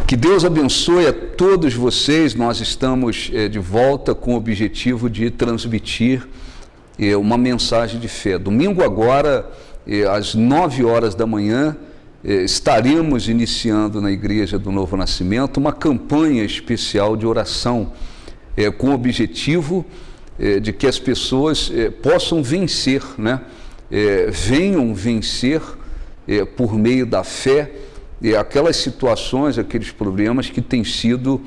Que Deus abençoe a todos vocês. Nós estamos de volta com o objetivo de transmitir uma mensagem de fé. Domingo agora, às 9 horas da manhã, estaremos iniciando na Igreja do Novo Nascimento uma campanha especial de oração com o objetivo de que as pessoas possam vencer, né? Venham vencer por meio da fé aquelas situações, aqueles problemas que têm sido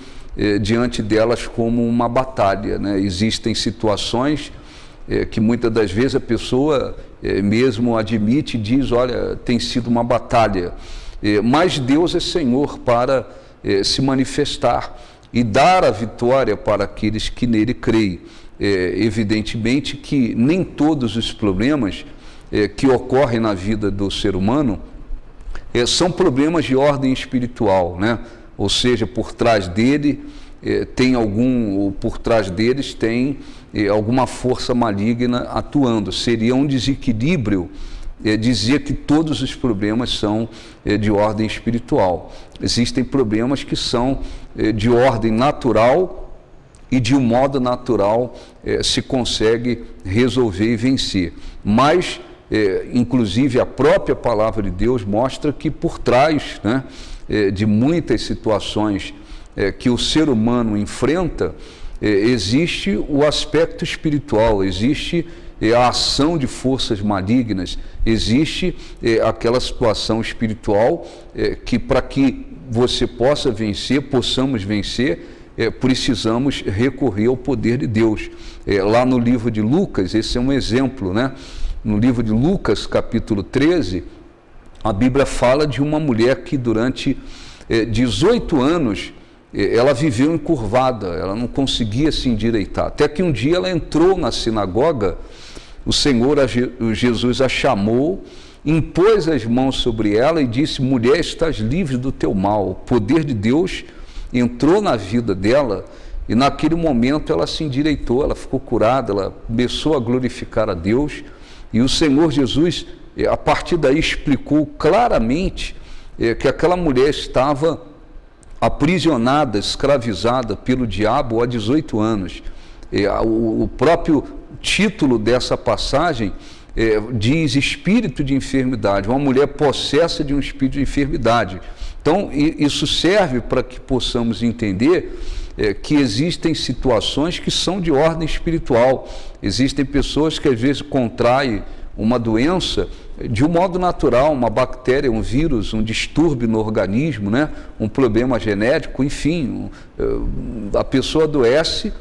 diante delas como uma batalha, né? Existem situações que muitas das vezes a pessoa mesmo admite e diz, olha, tem sido uma batalha, mas Deus é Senhor para se manifestar e dar a vitória para aqueles que nele creem. Evidentemente que nem todos os problemas que ocorrem na vida do ser humano são problemas de ordem espiritual, né? Ou seja, por trás dele por trás deles tem alguma força maligna atuando. Seria um desequilíbrio dizer que todos os problemas são de ordem espiritual. Existem problemas que são de ordem natural e de um modo natural se consegue resolver e vencer. Mas inclusive a própria palavra de Deus mostra que por trás, né, de muitas situações que o ser humano enfrenta, existe o aspecto espiritual, existe a ação de forças malignas, existe aquela situação espiritual que para que você possa vencer, possamos vencer, precisamos recorrer ao poder de Deus. Lá no livro de Lucas, esse é um exemplo, né? No livro de Lucas, capítulo 13, a Bíblia fala de uma mulher que durante 18 anos ela viveu encurvada, ela não conseguia se endireitar. Até que um dia ela entrou na sinagoga, o Senhor Jesus a chamou, impôs as mãos sobre ela e disse, mulher, estás livre do teu mal. O poder de Deus entrou na vida dela e naquele momento ela se endireitou, ela ficou curada, ela começou a glorificar a Deus. E o Senhor Jesus, a partir daí, explicou claramente que aquela mulher estava aprisionada, escravizada pelo diabo há 18 anos. O próprio título dessa passagem diz espírito de enfermidade, uma mulher possessa de um espírito de enfermidade. Então, isso serve para que possamos entender que existem situações que são de ordem espiritual. Existem pessoas que às vezes contraem uma doença de um modo natural, uma bactéria, um vírus, um distúrbio no organismo, né? Um problema genético, enfim, a pessoa adoece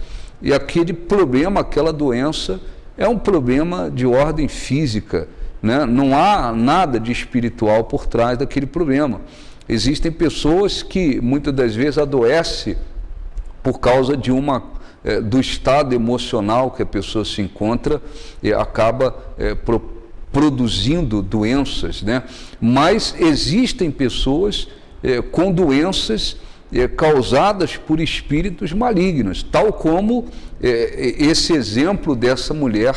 e aquele problema, aquela doença é um problema de ordem física, né? Não há nada de espiritual por trás daquele problema. Existem pessoas que muitas das vezes adoecem por causa de do estado emocional que a pessoa se encontra e acaba produzindo doenças, né? Mas existem pessoas com doenças causadas por espíritos malignos, tal como esse exemplo dessa mulher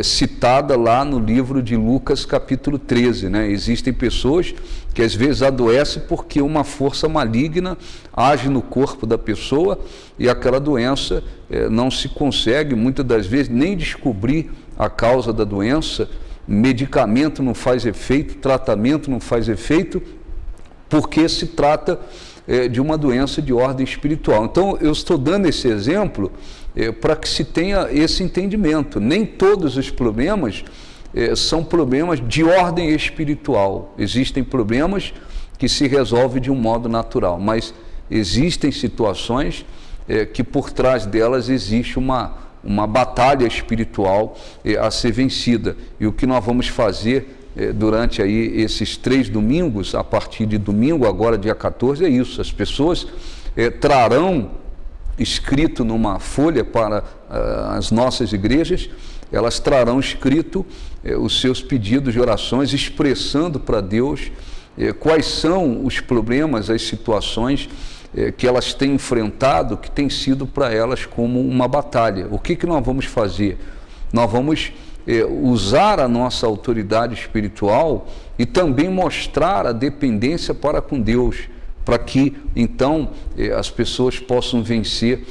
citada lá no livro de Lucas capítulo 13, né? Existem pessoas que às vezes adoecem porque uma força maligna age no corpo da pessoa e aquela doença não se consegue muitas das vezes nem descobrir a causa da doença, medicamento não faz efeito, tratamento não faz efeito, porque se trata de uma doença de ordem espiritual. Então eu estou dando esse exemplo para que se tenha esse entendimento. Nem todos os problemas são problemas de ordem espiritual. Existem problemas que se resolvem de um modo natural, mas existem situações que por trás delas existe uma batalha espiritual a ser vencida. E o que nós vamos fazer durante aí esses 3 domingos, a partir de domingo, agora dia 14, é isso. As pessoas trarão escrito numa folha para as nossas igrejas, elas trarão escrito os seus pedidos de orações, expressando para Deus quais são os problemas, as situações que elas têm enfrentado, que tem sido para elas como uma batalha. O que nós vamos fazer? Nós vamos usar a nossa autoridade espiritual e também mostrar a dependência para com Deus, para que então as pessoas possam vencer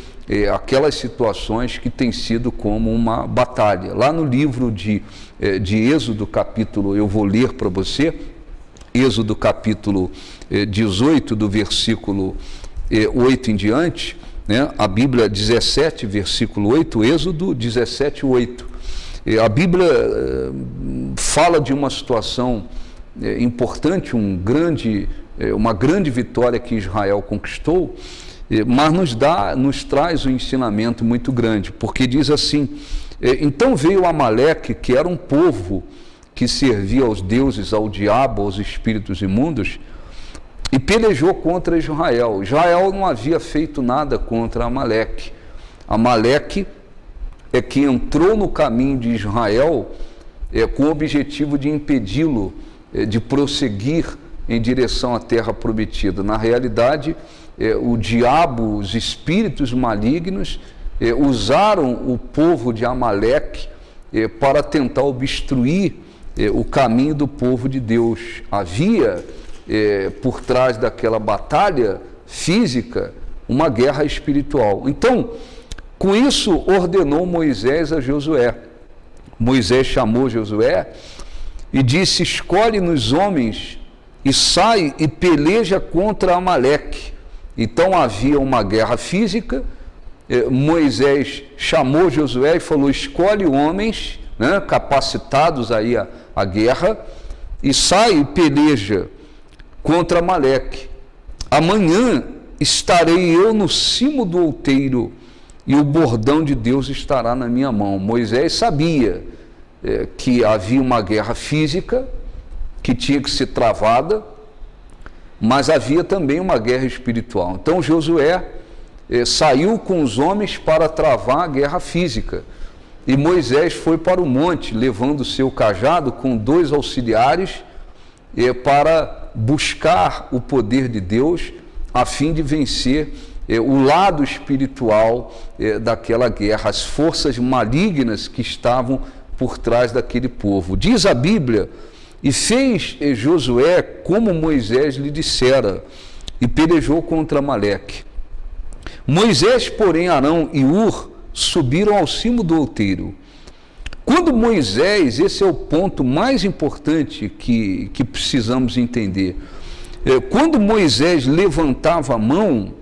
aquelas situações que têm sido como uma batalha. Lá no livro de Êxodo, capítulo, eu vou ler para você, Êxodo capítulo 18, do versículo 8 em diante, né? A Bíblia 17, versículo 8, Êxodo 17, 8. A Bíblia fala de uma situação importante, uma grande vitória que Israel conquistou, mas nos traz um ensinamento muito grande, porque diz assim: então veio Amaleque, que era um povo que servia aos deuses, ao diabo, aos espíritos imundos, e pelejou contra Israel. Israel não havia feito nada contra Amaleque. Amaleque é que entrou no caminho de Israel com o objetivo de impedi-lo de prosseguir em direção à terra prometida. Na realidade, o diabo, os espíritos malignos, usaram o povo de Amaleque para tentar obstruir o caminho do povo de Deus. Havia, por trás daquela batalha física, uma guerra espiritual. Então, com isso, ordenou Moisés a Josué. Moisés chamou Josué e disse: escolhe-nos homens e sai e peleja contra Amaleque. Então havia uma guerra física. Moisés chamou Josué e falou: escolhe homens, né, capacitados aí a guerra, e sai e peleja contra Amaleque. Amanhã estarei eu no cimo do outeiro e o bordão de Deus estará na minha mão. Moisés sabia que havia uma guerra física que tinha que ser travada, mas havia também uma guerra espiritual. Então Josué saiu com os homens para travar a guerra física, e Moisés foi para o monte, levando o seu cajado com 2 auxiliares, para buscar o poder de Deus, a fim de vencer o lado espiritual daquela guerra, as forças malignas que estavam por trás daquele povo. Diz a Bíblia: e fez Josué como Moisés lhe dissera, e pelejou contra Amaleque. Moisés, porém, Arão e Ur subiram ao cimo do outeiro. Quando Moisés, esse é o ponto mais importante que precisamos entender, quando Moisés levantava a mão,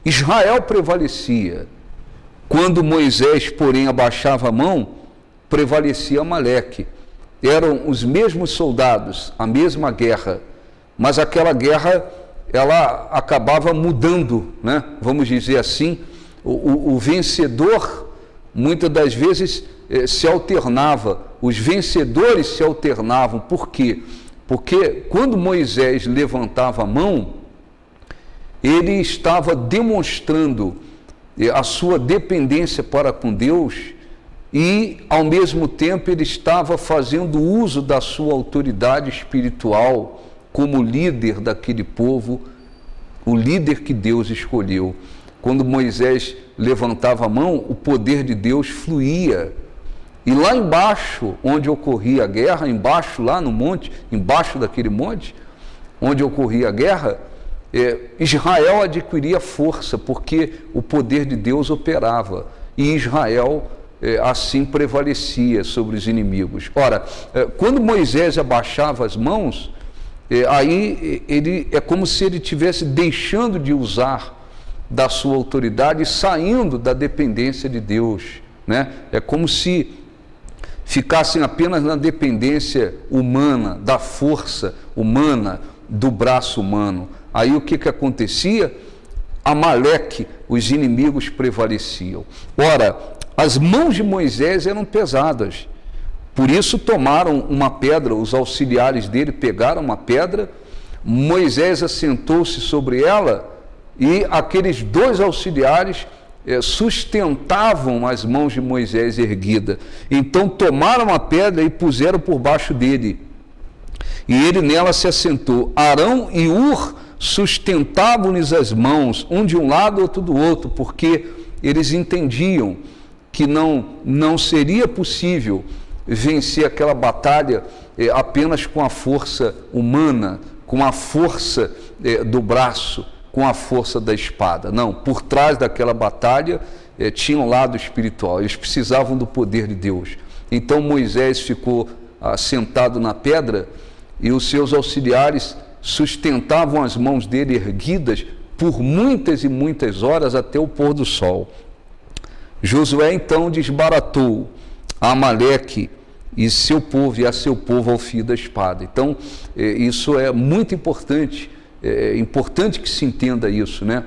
Israel prevalecia. Quando Moisés, porém, abaixava a mão, prevalecia Amaleque. Eram os mesmos soldados, a mesma guerra, mas aquela guerra, ela acabava mudando, né? Vamos dizer assim, o vencedor, muitas das vezes, se alternava, os vencedores se alternavam. Por quê? Porque quando Moisés levantava a mão, ele estava demonstrando a sua dependência para com Deus, e, ao mesmo tempo, ele estava fazendo uso da sua autoridade espiritual como líder daquele povo, o líder que Deus escolheu. Quando Moisés levantava a mão, o poder de Deus fluía. E lá embaixo, onde ocorria a guerra, embaixo, lá no monte, embaixo daquele monte, onde ocorria a guerra, Israel adquiria força, porque o poder de Deus operava. E Israel assim prevalecia sobre os inimigos. Ora, quando Moisés abaixava as mãos, aí ele é como se ele estivesse deixando de usar da sua autoridade e saindo da dependência de Deus, né? É como se ficassem apenas na dependência humana, da força humana, do braço humano. Aí o que acontecia? Amaleque, os inimigos prevaleciam. Ora, as mãos de Moisés eram pesadas, por isso tomaram uma pedra, os auxiliares dele pegaram uma pedra, Moisés assentou-se sobre ela, e aqueles 2 auxiliares sustentavam as mãos de Moisés erguidas. Então tomaram a pedra e puseram por baixo dele, e ele nela se assentou. Arão e Ur sustentavam-lhes as mãos, um de um lado, outro do outro, porque eles entendiam que não seria possível vencer aquela batalha apenas com a força humana, com a força do braço com a força da espada. Não, por trás daquela batalha tinha um lado espiritual, eles precisavam do poder de Deus. Então Moisés ficou sentado na pedra e os seus auxiliares sustentavam as mãos dele erguidas por muitas e muitas horas até o pôr do sol. Josué então desbaratou a Amaleque e seu povo e a seu povo ao fio da espada. Então, isso é muito importante, é importante que se entenda isso, né?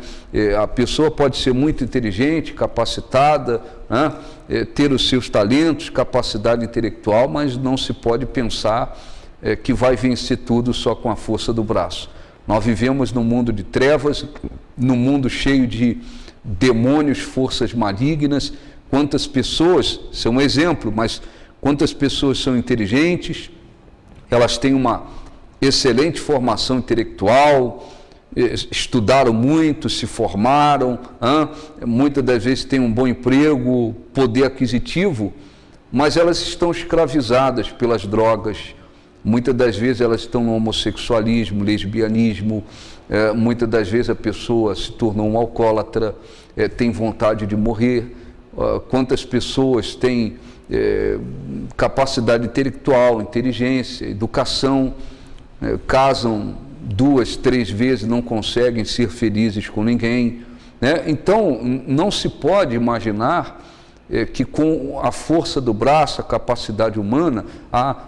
A pessoa pode ser muito inteligente, capacitada, né? Ter os seus talentos, capacidade intelectual, mas não se pode pensar que vai vencer tudo só com a força do braço. Nós vivemos num mundo de trevas, num mundo cheio de demônios, forças malignas. Quantas pessoas, isso é um exemplo, mas quantas pessoas são inteligentes, elas têm uma excelente formação intelectual, estudaram muito, se formaram, muitas das vezes têm um bom emprego, poder aquisitivo, mas elas estão escravizadas pelas drogas. Muitas das vezes elas estão no homossexualismo, lesbianismo, muitas das vezes a pessoa se tornou um alcoólatra, tem vontade de morrer. Quantas pessoas têm capacidade intelectual, inteligência, educação, casam 2, 3 vezes, não conseguem ser felizes com ninguém, né? Então, não se pode imaginar que com a força do braço, a capacidade humana,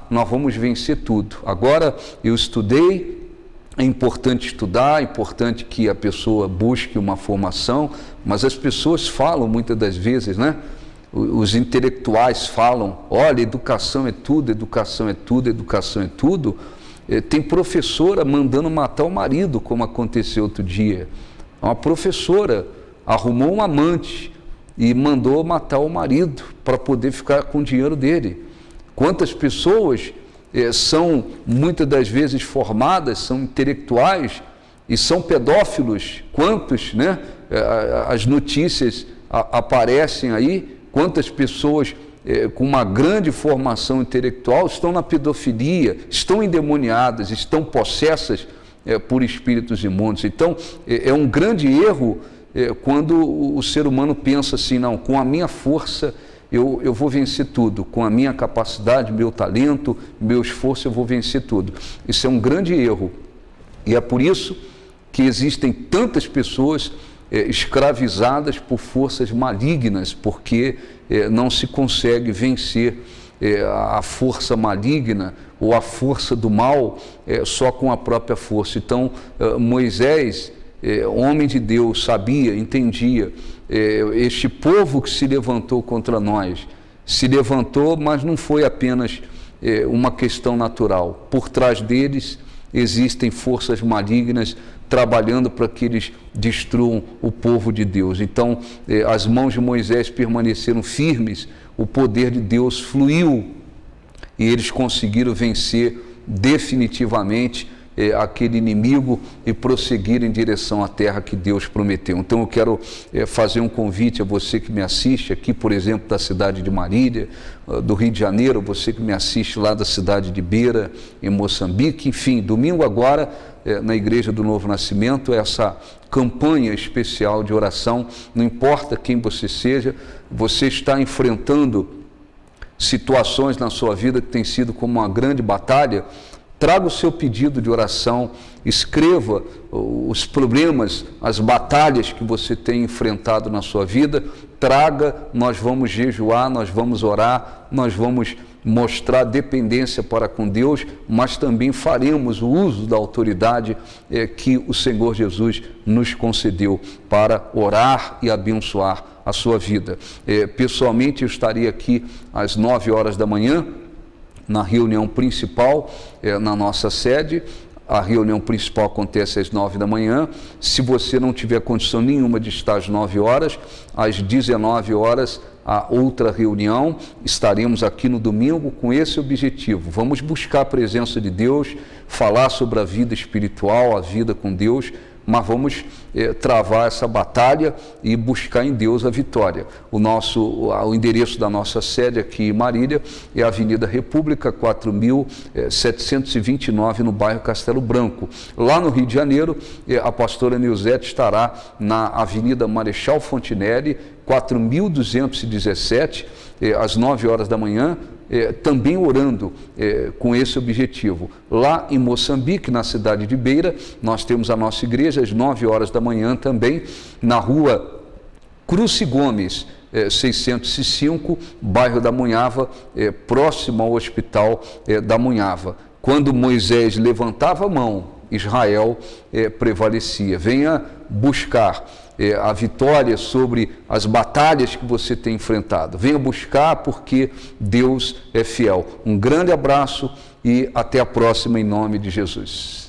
nós vamos vencer tudo. Agora, eu estudei, é importante estudar, é importante que a pessoa busque uma formação, mas as pessoas falam muitas das vezes, né? Os intelectuais falam, olha, educação é tudo, educação é tudo, educação é tudo. Tem professora mandando matar o marido, como aconteceu outro dia. Uma professora arrumou um amante e mandou matar o marido para poder ficar com o dinheiro dele. Quantas pessoas são muitas das vezes formadas, são intelectuais e são pedófilos? Quantos, né? As notícias aparecem aí, quantas pessoas com uma grande formação intelectual estão na pedofilia, estão endemoniadas, estão possessas por espíritos imundos. Então, é um grande erro quando o ser humano pensa assim, não, com a minha força eu vou vencer tudo, com a minha capacidade, meu talento, meu esforço eu vou vencer tudo. Isso é um grande erro. E é por isso que existem tantas pessoas escravizadas por forças malignas, porque não se consegue vencer a força maligna ou a força do mal só com a própria força. Então, Moisés, homem de Deus, sabia, entendia, este povo que se levantou contra nós, se levantou, mas não foi apenas uma questão natural. Por trás deles existem forças malignas trabalhando para que eles destruam o povo de Deus. Então, as mãos de Moisés permaneceram firmes, o poder de Deus fluiu e eles conseguiram vencer definitivamente aquele inimigo e prosseguir em direção à terra que Deus prometeu. Então eu quero fazer um convite a você que me assiste aqui, por exemplo, da cidade de Marília, do Rio de Janeiro, você que me assiste lá da cidade de Beira, em Moçambique, enfim, domingo agora, na Igreja do Novo Nascimento, essa campanha especial de oração, não importa quem você seja, você está enfrentando situações na sua vida que tem sido como uma grande batalha. Traga o seu pedido de oração, escreva os problemas, as batalhas que você tem enfrentado na sua vida, traga, nós vamos jejuar, nós vamos orar, nós vamos mostrar dependência para com Deus, mas também faremos o uso da autoridade que o Senhor Jesus nos concedeu para orar e abençoar a sua vida. Pessoalmente, eu estaria aqui às 9 horas da manhã, na reunião principal, na nossa sede. A reunião principal acontece às 9 da manhã. Se você não tiver condição nenhuma de estar às 9 horas, às 19 horas, a outra reunião, estaremos aqui no domingo com esse objetivo. Vamos buscar a presença de Deus, falar sobre a vida espiritual, a vida com Deus, mas vamos travar essa batalha e buscar em Deus a vitória. O endereço da nossa sede aqui em Marília é a Avenida República, 4.729, no bairro Castelo Branco. Lá no Rio de Janeiro, a pastora Nilzete estará na Avenida Marechal Fontinelli, 4.217, às 9 horas da manhã, também orando com esse objetivo. Lá em Moçambique, na cidade de Beira, nós temos a nossa igreja às 9 horas da manhã também, na rua Cruci Gomes, 605, bairro da Munhava, próximo ao hospital da Munhava. Quando Moisés levantava a mão, Israel prevalecia. Venha buscar a vitória sobre as batalhas que você tem enfrentado. Venha buscar, porque Deus é fiel. Um grande abraço e até a próxima, em nome de Jesus.